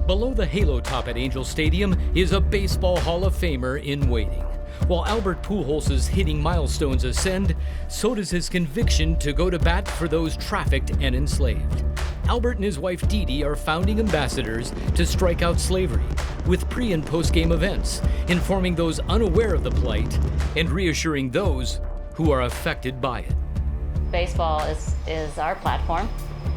Below the halo top at Angel Stadium is a Baseball Hall of Famer in waiting. While Albert Pujols' hitting milestones ascend, so does his conviction to go to bat for those trafficked and enslaved. Albert and his wife Dee Dee are founding ambassadors to Strikeout slavery, with pre- and post-game events, informing those unaware of the plight and reassuring those who are affected by it. Baseball is our platform.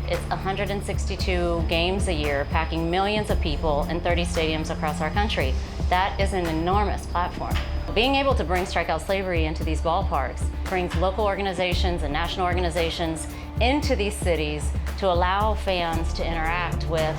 It's 162 games a year, packing millions of people in 30 stadiums across our country. That is an enormous platform. Being able to bring strikeout slavery into these ballparks brings local organizations and national organizations into these cities to allow fans to interact with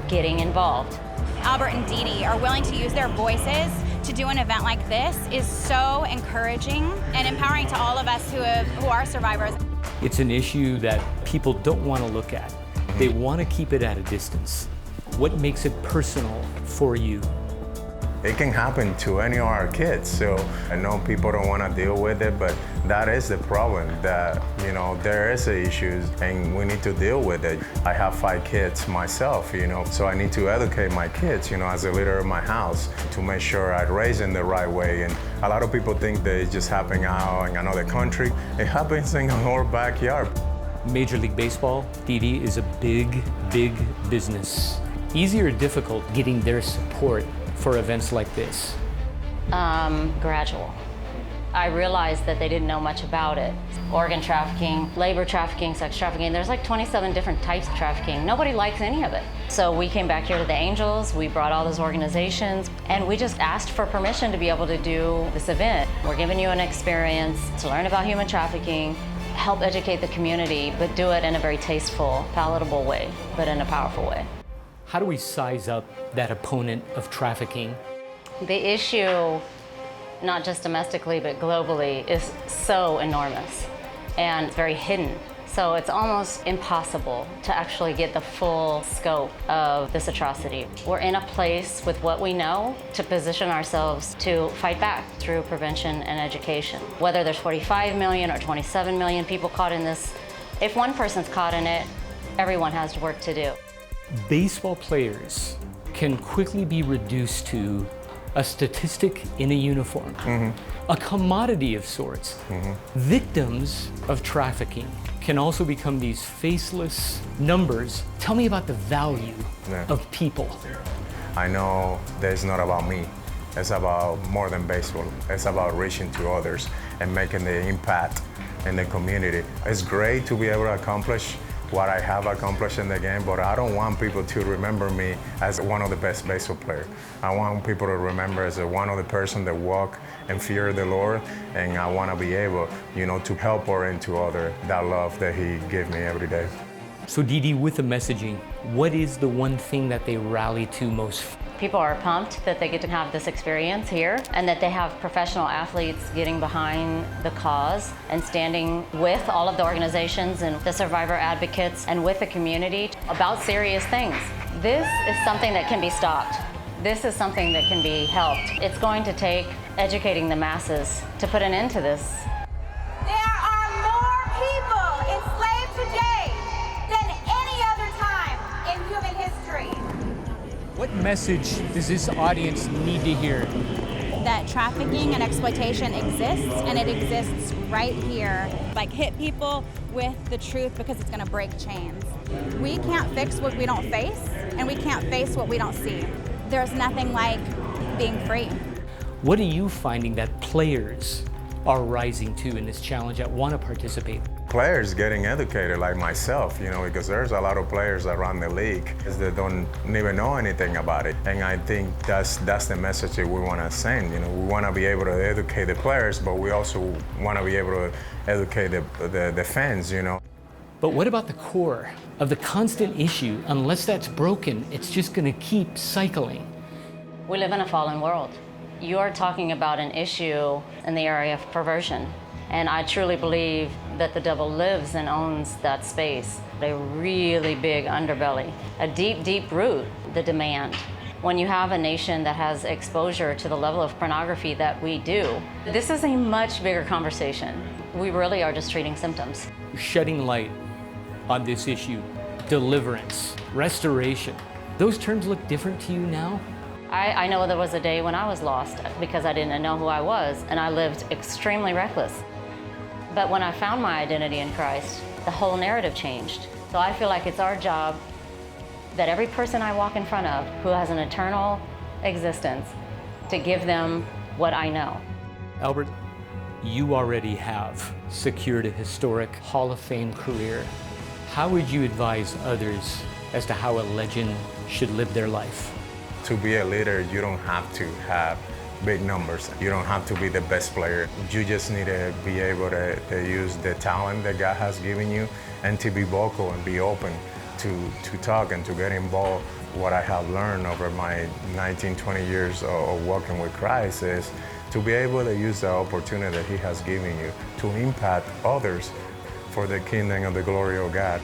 getting involved. Albert and Dee Dee are willing to use their voices to do an event like this is so encouraging and empowering to all of us who are survivors. It's an issue that people don't want to look at. They want to keep it at a distance. What makes it personal for you? It can happen to any of our kids, so I know people don't want to deal with it, but that is the problem, that, there is issues and we need to deal with it. I have 5 kids myself, so I need to educate my kids, as a leader of my house to make sure I raise them the right way. And a lot of people think that it's just happening out in another country. It happens in our backyard. Major League Baseball, Dee Dee, is a big, big business. Easy or difficult getting their support for events like this? Gradual. I realized that they didn't know much about it. Organ trafficking, labor trafficking, sex trafficking, there's like 27 different types of trafficking. Nobody likes any of it. So we came back here to the Angels, we brought all those organizations, and we just asked for permission to be able to do this event. We're giving you an experience to learn about human trafficking, help educate the community, but do it in a very tasteful, palatable way, but in a powerful way. How do we size up that opponent of trafficking? The issue, not just domestically, but globally, is so enormous and very hidden. So it's almost impossible to actually get the full scope of this atrocity. We're in a place with what we know to position ourselves to fight back through prevention and education. Whether there's 45 million or 27 million people caught in this, if one person's caught in it, everyone has work to do. Baseball players can quickly be reduced to a statistic in a uniform, a commodity of sorts. Victims of trafficking can also become these faceless numbers. Tell me about the value of people. I know that it's not about me. It's about more than baseball. It's about reaching to others and making the impact in the community. It's great to be able to accomplish what I have accomplished in the game, but I don't want people to remember me as one of the best baseball players. I want people to remember as one of the person that walk and fear the Lord, and I want to be able, to help pour into others that love that He gave me every day. So Dee Dee, with the messaging, what is the one thing that they rally to most? People are pumped that they get to have this experience here and that they have professional athletes getting behind the cause and standing with all of the organizations and the survivor advocates and with the community about serious things. This is something that can be stopped. This is something that can be helped. It's going to take educating the masses to put an end to this. There are more people enslaved today than any other time in human history. What message does this audience need to hear? That trafficking and exploitation exists, and it exists right here. Like, hit people with the truth because it's gonna break chains. We can't fix what we don't face, and we can't face what we don't see. There's nothing like being free. What are you finding that players are rising to in this challenge that want to participate? Players getting educated like myself, because there's a lot of players around the league that don't even know anything about it. And I think that's the message that we want to send. We want to be able to educate the players, but we also want to be able to educate the fans, But what about the core of the constant issue? Unless that's broken, it's just going to keep cycling. We live in a fallen world. You're talking about an issue in the area of perversion. And I truly believe that the devil lives and owns that space. A really big underbelly, a deep, deep root, the demand. When you have a nation that has exposure to the level of pornography that we do, this is a much bigger conversation. We really are just treating symptoms. Shedding light on this issue, deliverance, restoration. Those terms look different to you now? I know there was a day when I was lost because I didn't know who I was, and I lived extremely reckless. But when I found my identity in Christ, the whole narrative changed. So I feel like it's our job that every person I walk in front of who has an eternal existence, to give them what I know. Albert, you already have secured a historic Hall of Fame career. How would you advise others as to how a legend should live their life? To be a leader, you don't have to have big numbers. You don't have to be the best player. You just need to be able to use the talent that God has given you and to be vocal and be open to talk and to get involved. What I have learned over my 19, 20 years of walking with Christ is to be able to use the opportunity that He has given you to impact others for the kingdom of the glory of God.